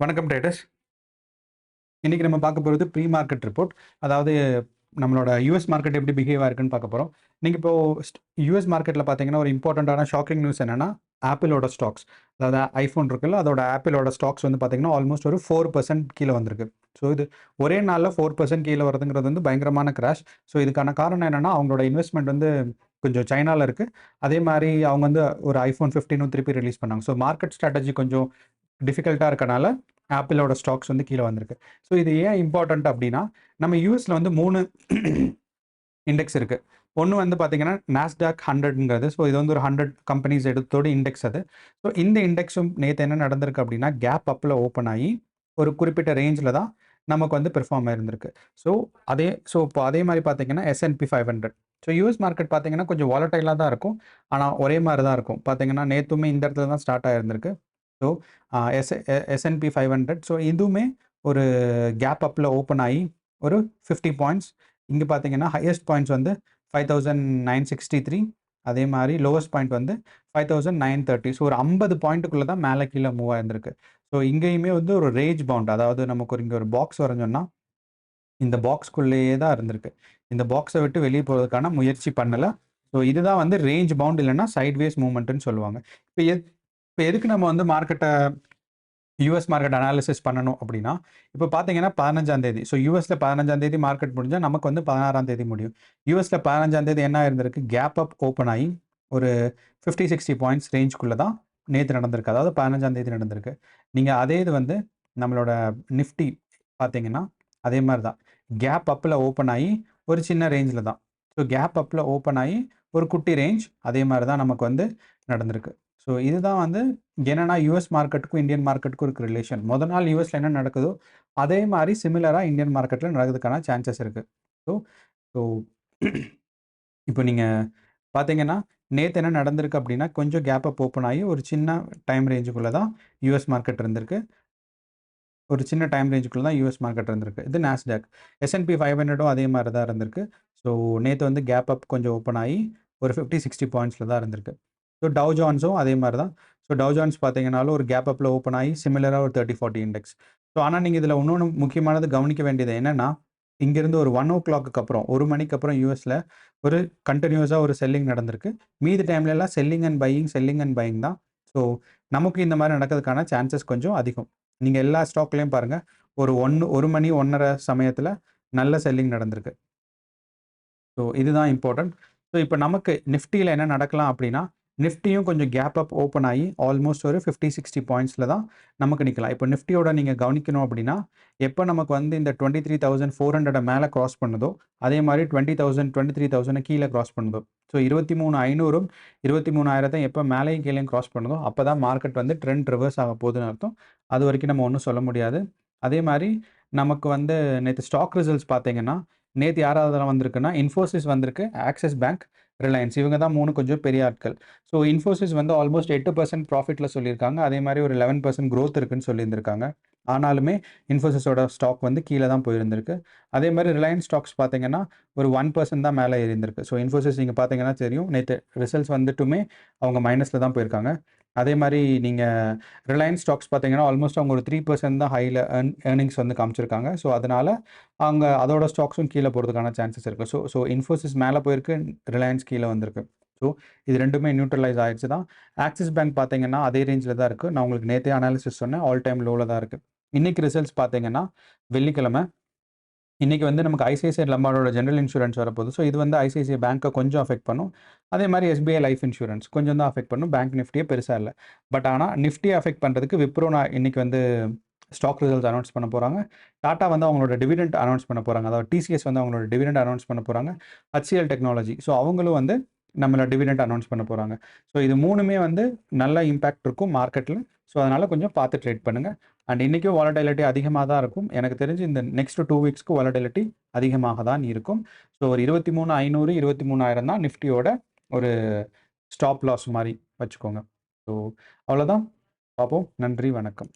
வணக்கம் ட்ரேடர்ஸ். இன்னைக்கு நம்ம பார்க்க போகிறது ப்ரீ மார்க்கெட் ரிப்போர்ட். அதாவது நம்மளோட யூஎஸ் மார்க்கெட் எப்படி பிஹேவ் ஆயிருக்குன்னு பார்க்க போகிறோம். நீங்கள் இப்போ யூஎஸ் மார்க்கெட்டில் பார்த்தீங்கன்னா ஒரு இம்பார்ட்டண்ட்டான ஷாக்கிங் நியூஸ் என்னன்னா, ஆப்பிளோட ஸ்டாக்ஸ், அதாவது ஐஃபோன் இருக்குல்ல, அதோட ஆப்பிளோட ஸ்டாக்ஸ் வந்து பார்த்தீங்கன்னா ஆல்மோஸ்ட் ஒரு 4% கீழே வந்திருக்கு. ஸோ இது ஒரே நாளில் 4% கீழே வருதுங்கிறது வந்து பயங்கரமான கிராஷ். ஸோ இதுக்கான காரணம் என்னன்னா, அவங்களோட இன்வெஸ்ட்மெண்ட் வந்து கொஞ்சம் சைனாவில் இருக்குது. அதே மாதிரி அவங்க வந்து ஒரு ஐஃபோன் 15 திருப்பி ரிலீஸ் பண்ணாங்க. ஸோ மார்க்கெட் ஸ்ட்ராட்டஜி கொஞ்சம் டிஃபிகல்ட்டாக இருக்கனால ஆப்பிளோட ஸ்டாக்ஸ் வந்து கீழே வந்திருக்கு. ஸோ இது ஏன் இம்பார்ட்டண்ட் அப்படின்னா, நம்ம யூஎஸில் வந்து 3 இண்டெக்ஸ் இருக்குது. ஒன்று வந்து பார்த்தீங்கன்னா நாஸ்டாக் 100ங்கிறது. ஸோ இது வந்து ஒரு 100 கம்பெனிஸ் எடுத்தோட இண்டெக்ஸ் அது. ஸோ இந்த இண்டெக்ஸும் நேற்று என்ன நடந்திருக்கு அப்படின்னா, கேப் அப்பில் ஓப்பன் ஆகி ஒரு குறிப்பிட்ட ரேஞ்சில் தான் நமக்கு வந்து பெர்ஃபார்ம் ஆயிருந்திருக்கு. ஸோ இப்போ அதே மாதிரி பார்த்தீங்கன்னா S&P 500. ஸோ யூஎஸ் மார்க்கெட் பார்த்தீங்கன்னா கொஞ்சம் வாலட்டைலாக தான் இருக்கும். ஆனால் ஒரே மாதிரி தான் இருக்கும். பார்த்தீங்கன்னா நேற்றுமே இந்த இடத்துல தான் ஸ்டார்ட் ஆயிருந்திருக்கு. So S&P 500. ஸோ இதுவுமே ஒரு கேப் அப்பில் ஓப்பன் ஆகி ஒரு 50 பாயிண்ட்ஸ். இங்கே பார்த்தீங்கன்னா ஹையஸ்ட் பாயிண்ட்ஸ் வந்து 5963. அதே மாதிரி லோவஸ்ட் பாயிண்ட் வந்து 5930. ஸோ ஒரு 50 பாயிண்ட்டுக்குள்ளே தான் மேலே கீழே மூவ் ஆயிருந்திருக்கு. ஸோ இங்கேயுமே வந்து ஒரு ரேஞ்ச் பவுண்ட், அதாவது நமக்கு இங்கே ஒரு பாக்ஸ் வரைஞ்சோன்னா இந்த பாக்ஸ்குள்ளேயே தான் இருந்திருக்கு. இந்த பாக்ஸை விட்டு வெளியே போகிறதுக்கான முயற்சி பண்ணலை. ஸோ இதுதான் வந்து ரேஞ்ச் பவுண்ட், இல்லைன்னா சைட்வேஸ் மூவ்மெண்ட்டுன்னு சொல்லுவாங்க. இப்போ எதுக்கு நம்ம வந்து யூஎஸ் மார்க்கெட் அனாலிசிஸ் பண்ணணும் அப்படின்னா, இப்போ பார்த்தீங்கன்னா 15ஆம் தேதி. ஸோ யூஎஸில் 15ஆம் தேதி மார்க்கெட் முடிஞ்சால் நமக்கு வந்து 16ஆம் தேதி முடியும். யூஎஸில் 15ஆம் தேதி என்ன இருந்திருக்கு, கேப் அப் ஓப்பன் ஆகி ஒரு 50-60 பாயிண்ட்ஸ் ரேஞ்சுக்குள்ளே தான் நேற்று நடந்திருக்கு. அதாவது 15ஆம் தேதி நடந்திருக்கு. நீங்கள் அதே இது வந்து நம்மளோட நிஃப்டி பார்த்தீங்கன்னா அதே மாதிரி தான் கேப் அப்பில் ஓப்பன் ஆகி ஒரு சின்ன ரேஞ்சில் தான். ஸோ கேப் அப்பில் ஓப்பன் ஆகி ஒரு குட்டி ரேஞ்ச் அதே மாதிரி தான் நமக்கு வந்து நடந்திருக்கு. ஸோ இதுதான் வந்து என்னன்னா யூஎஸ் மார்க்கெட்டுக்கும் இந்தியன் மார்க்கெட்டுக்கும் இருக்க ரிலேஷன். முதல் நாள் யூஎஸில் என்ன நடக்குதோ அதே மாதிரி சிமிலராக இந்தியன் மார்க்கெட்டில் நடக்கிறதுக்கான சான்சஸ் இருக்குது. ஸோ ஸோ இப்போ நீங்கள் பார்த்தீங்கன்னா நேற்று என்ன நடந்திருக்கு அப்படின்னா, கொஞ்சம் கேப் அப் ஓப்பன் ஆகி ஒரு சின்ன டைம் ரேஞ்சுக்குள்ளே தான் யூஎஸ் மார்க்கெட் இருந்திருக்கு. ஒரு சின்ன டைம் ரேஞ்சுக்குள்ளே தான் யூஎஸ் மார்க்கெட் இருந்திருக்கு. இது நாஸ்டாக். S&P 500ம் அதே மாதிரி தான் இருந்திருக்கு. ஸோ நேற்று வந்து கேப் அப் கொஞ்சம் ஓப்பன் ஆகி ஒரு 50-60 பாயிண்ட்ஸில் தான் இருந்திருக்கு. ஸோ டவ் ஜான்ஸும் அதே மாதிரி தான். ஸோ டவ் ஜான்ஸ் பார்த்தீங்கன்னாலும் ஒரு கேப் அப்பில் ஓப்பன் ஆகி சிமிலராக ஒரு 30-40 இண்டெக்ஸ். ஸோ ஆனால் நீங்கள் இதில் இன்னொன்று முக்கியமானது கவனிக்க வேண்டியது என்னென்னா, இங்கேருந்து ஒரு 1 o'clock அப்புறம் 1 மணிக்கு அப்புறம் யூஎஸில் ஒரு கண்டினியூஸாக ஒரு செல்லிங் நடந்திருக்கு. மீதி டைம்லலாம் செல்லிங் அண்ட் பையிங் தான். ஸோ நமக்கு இந்த மாதிரி நடக்கிறதுக்கான சான்சஸ் கொஞ்சம் அதிகம். நீங்கள் எல்லா ஸ்டாக்லேயும் பாருங்கள், ஒரு 1 மணி 1:30 சமயத்தில் நல்ல செல்லிங் நடந்திருக்கு. ஸோ இதுதான் இம்பார்ட்டன்ட். ஸோ இப்போ நமக்கு நிஃப்டியில் என்ன நடக்கலாம் அப்படின்னா, நிஃப்டியும் கொஞ்சம் கேப் அப் ஓப்பன் ஆகி ஆல்மோஸ்ட் ஒரு 50-60 பாயிண்ட்ஸில் தான் நமக்கு நிற்கலாம். இப்போ நிஃப்டியோட நீங்கள் கவனிக்கணும் அப்படின்னா, எப்போ நமக்கு வந்து இந்த 23,400 மேலே கிராஸ் பண்ணுதோ, அதே மாதிரி 20,000 23,000 கீழே கிராஸ் பண்ணுதோ, ஸோ 23,500ம் 23,000 எப்போ மேலேயும் கீழேயும் கிராஸ் பண்ணுதோ, அப்போ தான் மார்க்கெட் வந்து ட்ரெண்ட் ரிவர்ஸ் ஆக போகுதுன்னு அர்த்தம். அது வரைக்கும் நம்ம ஒன்றும் சொல்ல முடியாது. அதே மாதிரி நமக்கு வந்து நேற்று ஸ்டாக் ரிசல்ட்ஸ் பார்த்தீங்கன்னா, நேற்று யாராவது வந்திருக்குன்னா, இன்ஃபோசிஸ் வந்திருக்கு, ஆக்சிஸ் பேங்க், ரிலையன்ஸ், இவங்க தான் 3 கொஞ்சம் பெரிய ஆட்கள். ஸோ இன்ஃபோசிஸ் வந்து ஆல்மோஸ்ட் 8% ப்ராஃபிட்டில் சொல்லியிருக்காங்க. அதே மாதிரி ஒரு 11% க்ரோத் இருக்குன்னு சொல்லியிருந்திருக்காங்க. ஆனாலுமே இன்ஃபோசிஸோட ஸ்டாக் வந்து கீழே தான் போயிருந்திருக்கு. அதே மாதிரி ரிலையன்ஸ் ஸ்டாக்ஸ் பார்த்தீங்கன்னா ஒரு 1% தான் மேலே ஏறிந்திருக்கு. ஸோ இன்ஃபோசிஸ் நீங்கள் பார்த்தீங்கன்னா தெரியும், நேற்று ரிசல்ட்ஸ் வந்துட்டுமே அவங்க மைனஸில் தான் போயிருக்காங்க. அதே மாதிரி நீங்கள் ரிலையன்ஸ் ஸ்டாக்ஸ் பார்த்தீங்கன்னா ஆல்மோஸ்ட் அவங்க ஒரு 3% தான் ஹையில் ஏர்னிங்ஸ் வந்து காமிச்சிருக்காங்க. ஸோ அதனால் அவங்க அதோட ஸ்டாக்ஸும் கீழே போகிறதுக்கான சான்சஸ் இருக்குது. ஸோ இன்ஃபோசிஸ் மேலே போயிருக்கு, ரிலையன்ஸ் கீழே வந்திருக்கு. ஸோ இது ரெண்டுமே நியூட்ரலைஸ் ஆகிடுச்சு தான். ஆக்சிஸ் பேங்க் பார்த்தீங்கன்னா அதே ரேஞ்சில் தான் இருக்குது. நான் உங்களுக்கு நேற்றே அனாலிசிஸ் சொன்னேன், ஆல் டைம் லோவில் தான் இருக்குது. இன்றைக்கி ரிசல்ட்ஸ் பார்த்தீங்கன்னா வெள்ளிக்கிழமை. இன்றைக்கி வந்து நமக்கு ஐசிஐசிஐ லம்பார்டோட ஜென்ரல் இன்சூரன்ஸ் வரப்போகுது. ஸோ இது வந்து ஐசிஐசிஐ பேங்க்கை கொஞ்சம் அஃபெக்ட் பண்ணும். அதே மாதிரி எஸ்பிஐ லைஃப் இன்சூரன்ஸ் கொஞ்சம் தான் அஃபெக்ட் பண்ணும். பேங்க் நிஃப்டியே பெருசாக இல்லை. பட் ஆனால் நிஃப்டியை அஃபெக்ட் பண்ணுறதுக்கு விப்ரோ இன்றைக்கி வந்து ஸ்டாக் ரிசல்ட்ஸ் அனௌன்ஸ் பண்ண போகிறாங்க. டாட்டா வந்து அவங்களோட டிவிடெண்ட் அனௌன்ஸ் பண்ண போகிறாங்க. அதாவது டிசிஎஸ் வந்து அவங்களோட டிவிடெண்ட் அனௌன்ஸ் பண்ண போகிறாங்க. ஹச்சிஎல் டெக்னாலஜி, ஸோ அவங்களும் வந்து நம்மளோட டிவிடெண்ட் அனௌன்ஸ் பண்ண போகிறாங்க. ஸோ இது 3மே வந்து நல்ல இம்பேக்ட் இருக்கும் மார்க்கெட்டில். ஸோ அதனால் கொஞ்சம் பார்த்து ட்ரேட் பண்ணுங்கள். அண்ட் இன்றைக்கும் வாலட்டிலிட்டி அதிகமாக தான் இருக்கும். எனக்கு தெரிஞ்சு இந்த நெக்ஸ்ட் 2 வீக்ஸ்க்கு வாலட்டிலிட்டி அதிகமாக தான் இருக்கும். ஸோ ஒரு 23,500 23,000 தான் நிஃப்டியோட ஒரு ஸ்டாப் லாஸ் மாதிரி வச்சுக்கோங்க. ஸோ அவ்வளோதான், பார்ப்போம். நன்றி, வணக்கம்.